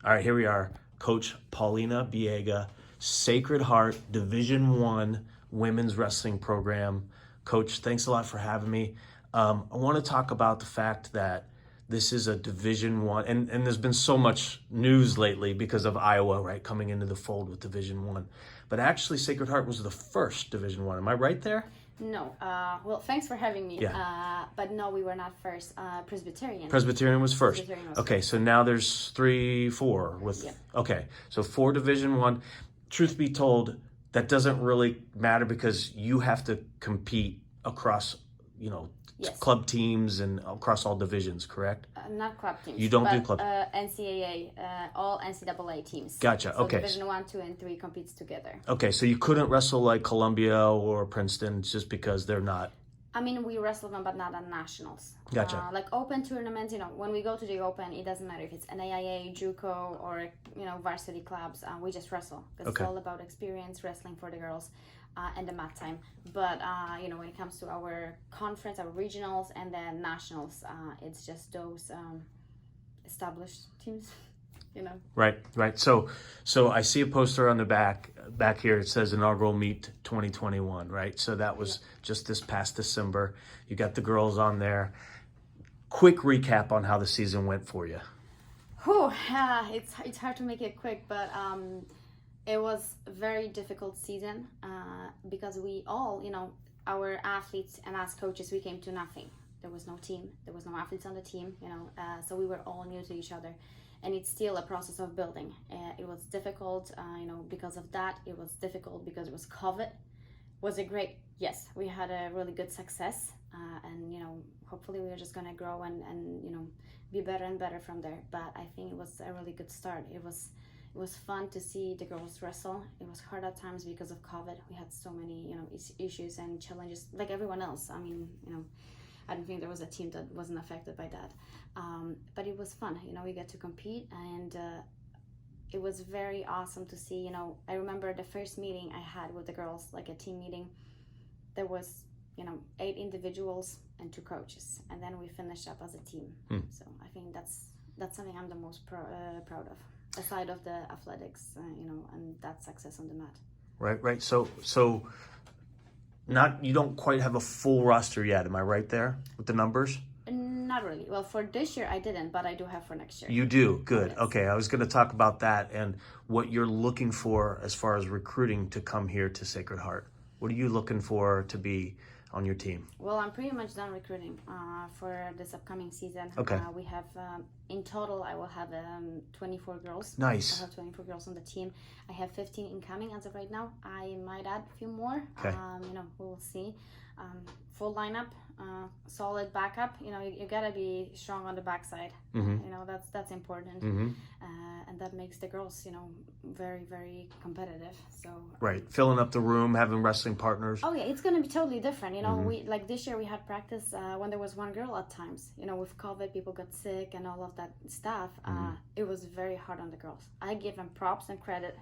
All right, here we are. Coach Paulina Biega, Sacred Heart Division One Women's Wrestling Program. Coach, thanks a lot for having me. I want to talk about the fact that this is a Division One, and there's been so much news lately because of Iowa, right, coming into the fold with Division One. But actually, Sacred Heart was the first Division One. Am I right there? No. Well, thanks for having me. Yeah. But no, we were not first. Presbyterian. Presbyterian was first. Presbyterian was Okay, first. so now there's 3, 4 with. Yep. Okay, so 4 Division One. Truth be told, that doesn't really matter because you have to compete across, Yes. club teams and across all divisions, correct? Not club teams. You don't but, do club. NCAA, all NCAA teams. Gotcha. So Okay. Division 1, 2, and 3 competes together. Okay, so you couldn't wrestle like Columbia or Princeton just because they're not. I mean, we wrestle them, but not on nationals. Gotcha. Like open tournaments, when we go to the open, it doesn't matter if it's NAIA, JUCO, or varsity clubs. We just wrestle. It's Okay. all about experience, wrestling for the girls, and the mat time. But when it comes to our conference, our regionals, and then nationals, it's just those established teams. Right. So I see a poster on the back here. It says inaugural meet 2021, right? So that was just this past December. You got the girls on there. Quick recap on how the season went for you. Whew, it's hard to make it quick, but it was a very difficult season because we all, our athletes and us coaches, we came to nothing. There was no team. There was no athletes on the team, so we were all new to each other. And it's still a process of building. It was difficult, because of that. It was difficult because it was COVID. Was it great? Yes, we had a really good success. And, hopefully we're just going to grow and be better and better from there. But I think it was a really good start. It was fun to see the girls wrestle. It was hard at times because of COVID. We had so many, issues and challenges like everyone else. I mean, I don't think there was a team that wasn't affected by that. But it was fun, we get to compete, and it was very awesome to see, I remember the first meeting I had with the girls, like a team meeting. There was, 8 individuals and 2 coaches, and then we finished up as a team. So I think that's something I'm the most proud of, aside of the athletics, and that success on the mat. Right. So you don't quite have a full roster yet. Am I right there with the numbers? Not really. Well, for this year I didn't, but I do have for next year. You do? Good. Yes. Okay, I was going to talk about that and what you're looking for as far as recruiting to come here to Sacred Heart. What are you looking for to be on your team? Well, I'm pretty much done recruiting for this upcoming season. Okay. We have, in total, I will have 24 girls. Nice. I have 24 girls on the team. I have 15 incoming as of right now. I might add a few more. Okay. We'll see. Full lineup, solid backup. You gotta be strong on the backside. That's important. And that makes the girls, very, very competitive. So Right, filling up the room, having wrestling partners. oh yeah, it's gonna be totally different. We like this year we had practice when there was one girl at times. With COVID, people got sick and all of that stuff. It was very hard on the girls. I give them props and credit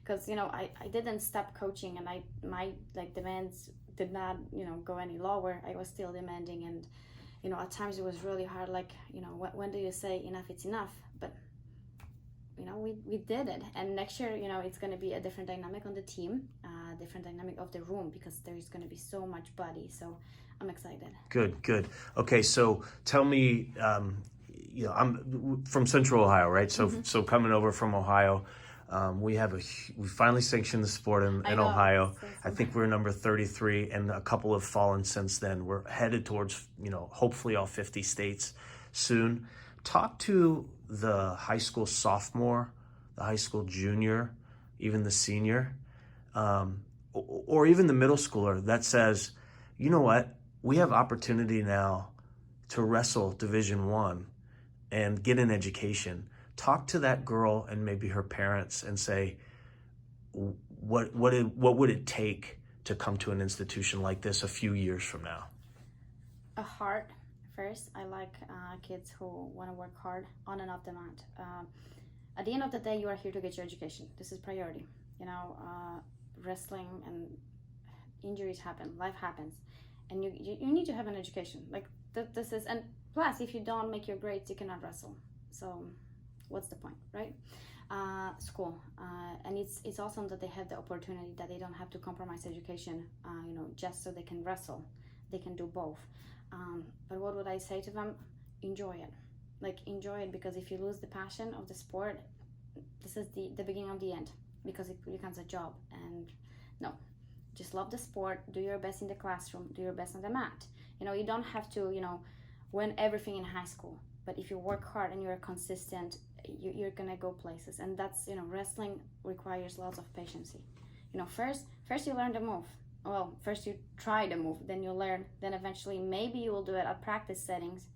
because I didn't stop coaching, and my demands did not go any lower. I was still demanding, and at times it was really hard. Like when do you say enough? It's enough, but. We did it, and next year, it's going to be a different dynamic on the team, different dynamic of the room, because there's going to be so much body. So I'm excited. Good. Okay, so tell me, I'm from Central Ohio, right? So coming over from Ohio, we finally sanctioned the sport in Ohio. So I think we're number 33, and a couple have fallen since then. We're headed towards, hopefully all 50 states soon. Talk to the high school sophomore, the high school junior, even the senior, or even the middle schooler that says, you know what, we have opportunity now to wrestle Division One and get an education. Talk to that girl and maybe her parents and say, what would it take to come to an institution like this a few years from now? A heart. First, I like kids who want to work hard on and off the mat. At the end of the day, you are here to get your education. This is priority. Wrestling and injuries happen, life happens, and you need to have an education. Like this is, and plus, if you don't make your grades, you cannot wrestle. So what's the point, right? School, and it's awesome that they have the opportunity that they don't have to compromise education, just so they can wrestle. They can do both. But what would I say to them? Enjoy it. Like, enjoy it, because if you lose the passion of the sport, this is the beginning of the end, because it becomes a job. And no, just love the sport, do your best in the classroom, do your best on the mat. You don't have to, win everything in high school, but if you work hard and you're consistent, you're gonna go places. And that's, wrestling requires lots of patience. First you learn the move. Well, first you try the move, then you learn, then eventually maybe you will do it at practice settings,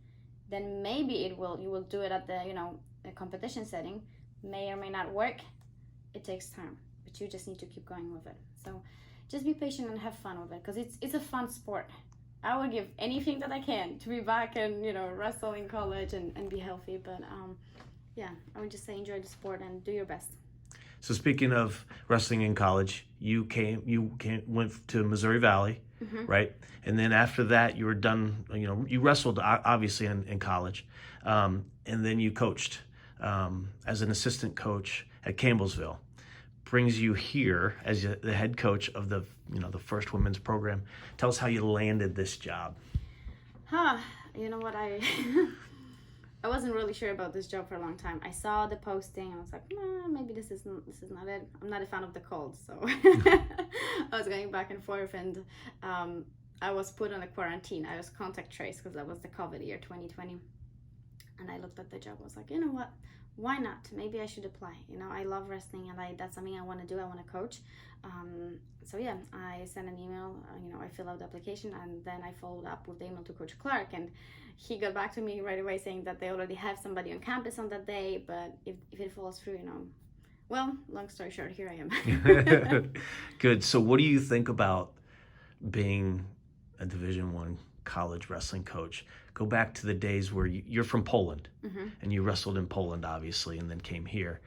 then maybe you will do it at the a competition setting. May or may not work. It takes time, but you just need to keep going with it. So just be patient and have fun with it, because it's a fun sport. I would give anything that I can to be back and wrestle in college and be healthy. But yeah, I would just say enjoy the sport and do your best. So speaking of wrestling in college, you went to Missouri Valley, right? And then after that, you were done. You wrestled obviously in college, and then you coached as an assistant coach at Campbellsville. Brings you here as the head coach of the the first women's program. Tell us how you landed this job. You know what, I wasn't really sure about this job for a long time. I saw the posting and I was like, nah, maybe this is not it. I'm not a fan of the cold, so I was going back and forth, and I was put on a quarantine. I was contact traced because that was the COVID year, 2020. And I looked at the job. I was like, you know what? Why not? Maybe I should apply. I love wrestling, and that's something I want to do. I want to coach. So yeah, I sent an email. I filled out the application, and then I followed up with the email to Coach Clark, and he got back to me right away saying that they already have somebody on campus on that day. But if it falls through, well, long story short, here I am. Good. So what do you think about being a Division I college wrestling coach? Go back to the days where you're from Poland, and you wrestled in Poland, obviously, and then came here.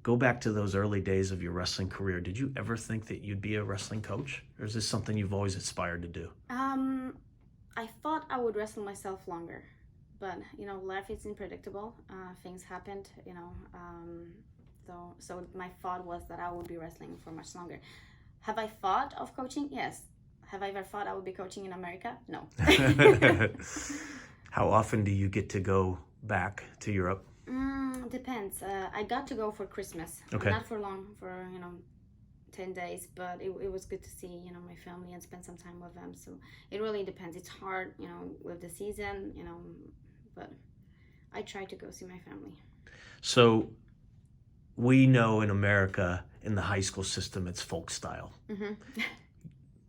Go back to those early days of your wrestling career. Did you ever think that you'd be a wrestling coach? Or is this something you've always aspired to do? I thought I would wrestle myself longer. But, life is unpredictable. Things happened, So my thought was that I would be wrestling for much longer. Have I thought of coaching? Yes. Have I ever thought I would be coaching in America? No. How often do you get to go back to Europe? Depends. I got to go for Christmas. Okay. Not for long, for 10 days, but it was good to see my family and spend some time with them. So it really depends. It's hard with the season, but I try to go see my family. So we know in America, in the high school system, it's folk style.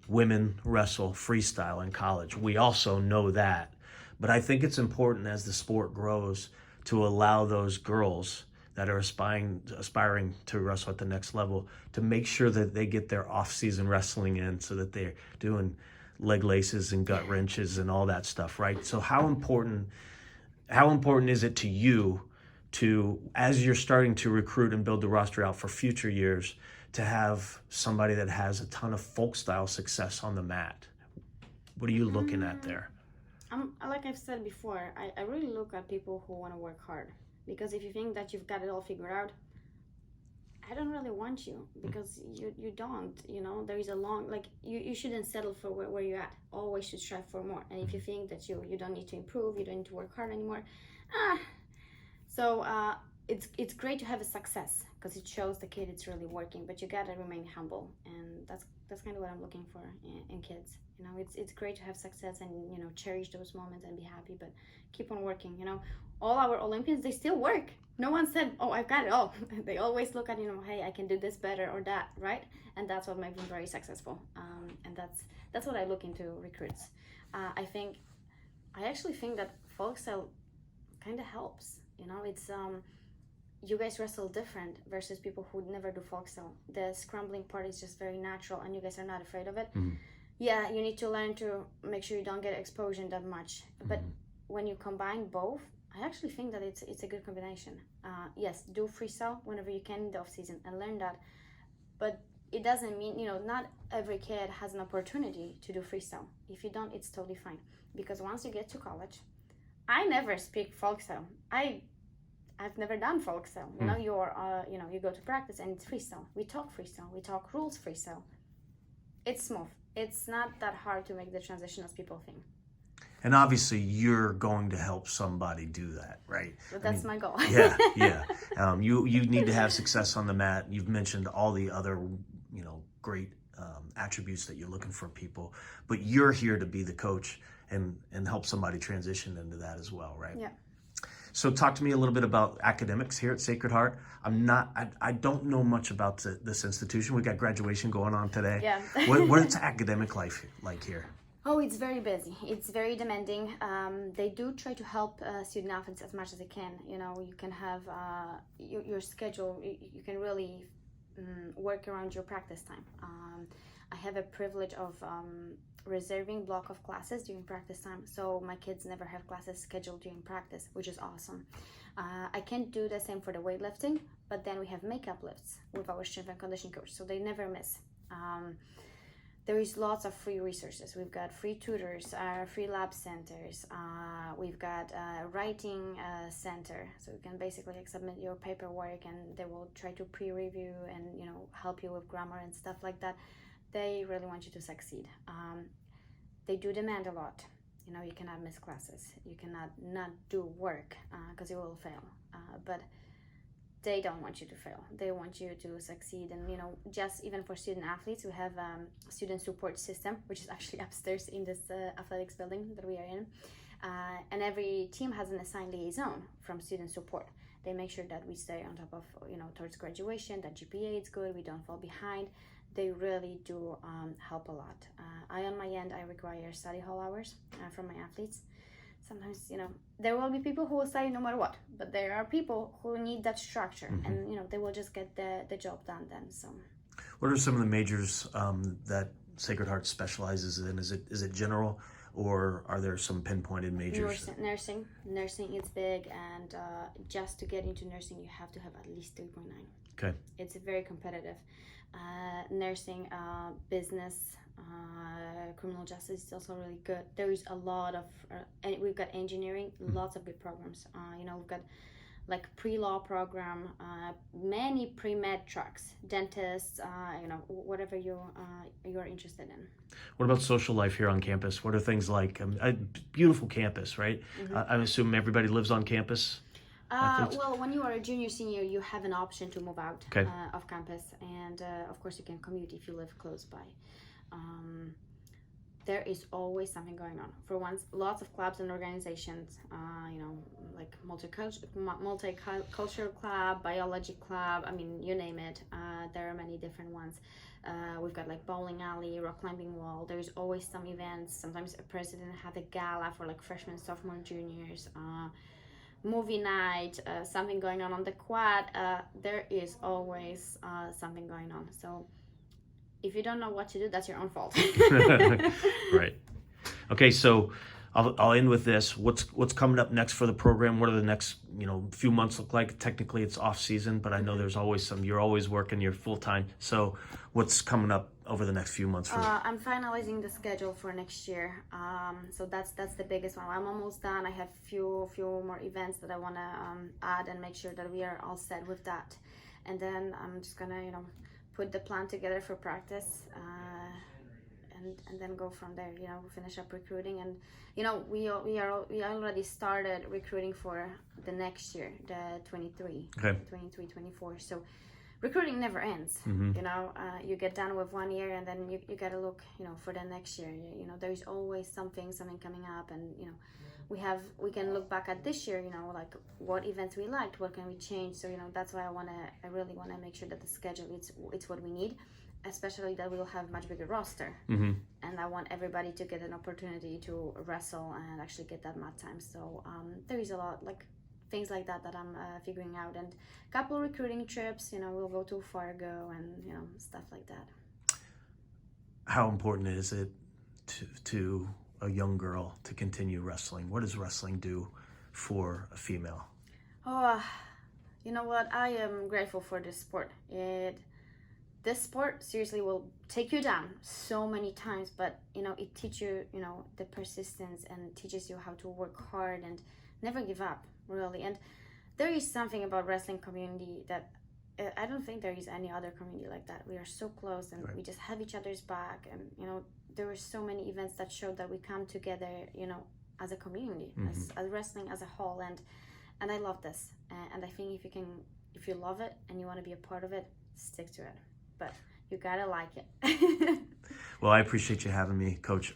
Women wrestle freestyle in college. We also know that. But I think it's important as the sport grows to allow those girls that are aspiring to wrestle at the next level to make sure that they get their off-season wrestling in, so that they're doing leg laces and gut wrenches and all that stuff, right? So how important is it to you to, as you're starting to recruit and build the roster out for future years, to have somebody that has a ton of folk style success on the mat? What are you looking at there? Like I've said before, I really look at people who want to work hard. Because if you think that you've got it all figured out, I don't really want you, because you don't. There is a long, you shouldn't settle for where you're at. Always should strive for more. And if you think that you don't need to improve, you don't need to work hard anymore, So it's great to have a success, because it shows the kid it's really working, but you gotta remain humble, and that's kind of what I'm looking for in kids. It's great to have success and cherish those moments and be happy, but keep on working. All our Olympians, they still work. No one said, oh, I've got it all. They always look at, hey, I can do this better or that, right? And that's what makes them very successful. And that's what I look into recruits. I actually think that folk style kind of helps. It's you guys wrestle different versus people who never do folk style. The scrambling part is just very natural, and you guys are not afraid of it. Yeah, you need to learn to make sure you don't get exposure that much. But when you combine both, I actually think that it's a good combination. Yes, do freestyle whenever you can in the off season and learn that. But it doesn't mean, not every kid has an opportunity to do freestyle. If you don't, it's totally fine. Because once you get to college, I never speak folk style. I I've never done folkstyle. You know, you go to practice and it's freestyle. We talk freestyle. We talk rules freestyle. It's smooth. It's not that hard to make the transition as people think. And obviously, you're going to help somebody do that, right? But that's my goal. Yeah. You need to have success on the mat. You've mentioned all the other, great attributes that you're looking for people, but you're here to be the coach and help somebody transition into that as well, right? Yeah. So talk to me a little bit about academics here at Sacred Heart. I don't know much about this institution. We got graduation going on today. Yeah. What's academic life like here? Oh, it's very busy. It's very demanding. They do try to help student athletes as much as they can. You know, you can have your schedule. You can really work around your practice time. I have a privilege of reserving block of classes during practice time, so my kids never have classes scheduled during practice, which is awesome. I can't do the same for the weightlifting, but then we have makeup lifts with our strength and conditioning coach, so they never miss. There is lots of free resources. We've got free tutors, free lab centers. We've got a writing center, so you can basically submit your paperwork and they will try to pre-review and help you with grammar and stuff like that. They really want you to succeed. They do demand a lot. You cannot miss classes. You cannot not do work because you will fail. But they don't want you to fail. They want you to succeed. And just even for student athletes, we have a student support system, which is actually upstairs in this athletics building that we are in. And every team has an assigned liaison from student support. They make sure that we stay on top of, towards graduation, that GPA is good, we don't fall behind. They really do help a lot. On my end, I require study hall hours from my athletes. Sometimes, there will be people who will study no matter what, but there are people who need that structure, and they will just get the job done then. So, what are some of the majors that Sacred Heart specializes in? Is it general, or are there some pinpointed majors? Nursing is big, and just to get into nursing, you have to have at least 3.9. Okay, it's very competitive. Nursing, business, criminal justice is also really good. There is a lot of, and we've got engineering, lots of good programs. We've got like pre-law program, many pre-med tracks, dentists, whatever you're interested in. What about social life here on campus? What are things like? A beautiful campus, right? I assume everybody lives on campus. Well, when you are a junior, senior, you have an option to move out of campus, and of course you can commute if you live close by. There is always something going on. For once, lots of clubs and organizations, like multicultural club, biology club, you name it. There are many different ones. We've got like bowling alley, rock climbing wall. There's always some events. Sometimes a president had a gala for like freshmen, sophomore, juniors. Movie night, something going on the quad. There is always something going on. So if you don't know what to do, that's your own fault. Right. Okay, so I'll end with this. What's coming up next for the program? What are the next few months look like? Technically, it's off season, but I know there's always you're always working. You're full time. So what's coming up over the next few months for you? I'm finalizing the schedule for next year. So that's the biggest one. I'm almost done. I have few more events that I want to add and make sure that we are all set with that. And then I'm just gonna put the plan together for practice, and then go from there. Finish up recruiting, and we already started recruiting for the next year, the 23, 24. So recruiting never ends. You get done with 1 year, and then you gotta look for the next year. There's always something coming up, and we can look back at this year, like what events we liked, what can we change. So that's why I really want to make sure that the schedule it's what we need, especially that we'll have much bigger roster, and I want everybody to get an opportunity to wrestle and actually get that mat time. So there is a lot like things like that I'm figuring out, and a couple recruiting trips. We'll go to Fargo and stuff like that. How important is it to a young girl to continue wrestling? What does wrestling do for a female? Oh, you know what? I am grateful for this sport. This sport seriously will take you down so many times, but it teaches you the persistence and teaches you how to work hard and never give up, really. And there is something about wrestling community that I don't think there is any other community like that. We are so close and Right. we just have each other's back, and there were so many events that showed that we come together, as a community, as wrestling as a whole, and I love this. And I think if you love it and you want to be a part of it, stick to it. But you gotta like it. Well, I appreciate you having me, Coach.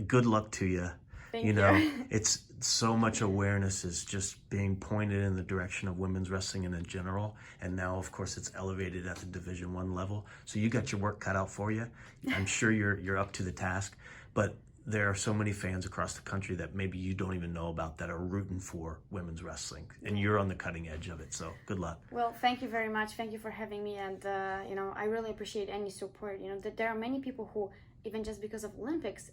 Good luck to you. Thank You know, you. it's so much awareness is just being pointed in the direction of women's wrestling in general, and now, of course, it's elevated at the Division I level. So you got your work cut out for you. I'm sure you're up to the task, but there are so many fans across the country that maybe you don't even know about that are rooting for women's wrestling, and you're on the cutting edge of it. So good luck. Well, thank you very much. Thank you for having me, and I really appreciate any support. That there are many people who, even just because of Olympics,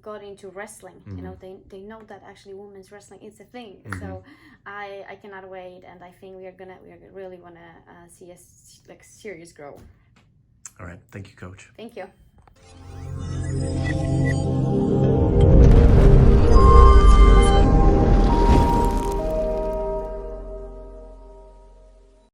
got into wrestling. They know that actually women's wrestling is a thing. So I cannot wait, and I think we really want to see a serious growth. All right. Thank you, Coach. Thank you.